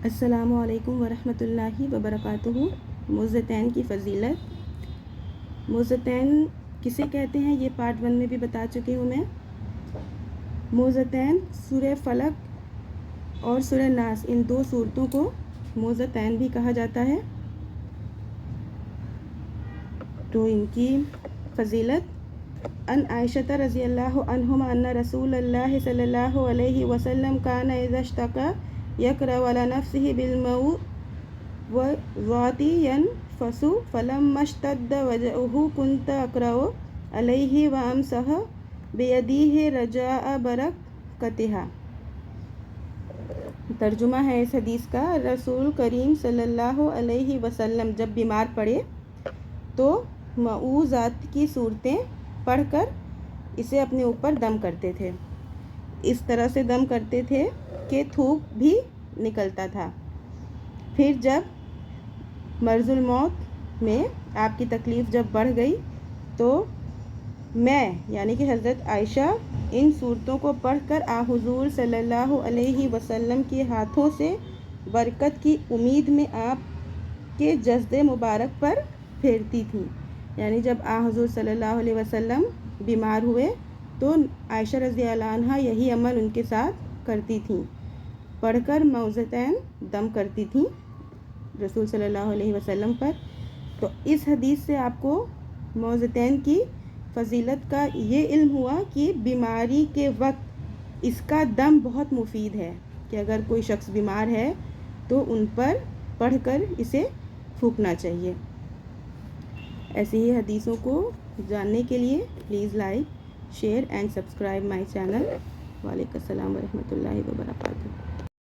السلام علیکم ورحمۃ اللہ وبرکاتہ۔ موزتین کی فضیلت۔ موزتین کسے کہتے ہیں یہ پارٹ 1 میں بھی بتا چکی ہوں میں۔ موزتین سورہ فلق اور سورہ ناس، ان دو صورتوں کو موزتین بھی کہا جاتا ہے۔ تو ان کی فضیلت: ان عائشہ رضی اللہ عنہما ان رسول اللہ صلی اللہ علیہ وسلم کان اذا اشتکا یقرأ علی نفسہ بالموعظۃ ینفس فلما اشتد وجعہ کنت اقرأ علیہ وامسح بیدیہ رجاء برکتہا۔ ترجمہ ہے اس حدیث کا: رسول کریم صلی اللہ علیہ وسلم جب بیمار پڑے تو موعظات کی صورتیں پڑھ کر اسے اپنے اوپر دم کرتے تھے۔ اس طرح سے دم کرتے تھے کہ تھوک بھی نکلتا تھا۔ پھر جب مرض الموت میں آپ کی تکلیف جب بڑھ گئی تو میں یعنی کہ حضرت عائشہ ان صورتوں کو پڑھ کر حضور صلی اللہ علیہ وسلم کے ہاتھوں سے برکت کی امید میں آپ کے جسد مبارک پر پھیرتی تھیں۔ یعنی جب حضور صلی اللہ علیہ وسلم بیمار ہوئے تو عائشہ رضی اللہ عنہا یہی عمل ان کے ساتھ کرتی تھیں، پڑھ کر موعظتین دم کرتی تھیں رسول صلی اللہ علیہ وسلم پر۔ تو اس حدیث سے آپ کو موعظتین کی فضیلت کا یہ علم ہوا کہ بیماری کے وقت اس کا دم بہت مفید ہے، کہ اگر کوئی شخص بیمار ہے تو ان پر پڑھ کر اسے پھونکنا چاہیے۔ ایسی ہی حدیثوں کو جاننے کے لیے please like, share and subscribe my channel. وعلیکم السلام ورحمۃ اللہ وبرکاتہ۔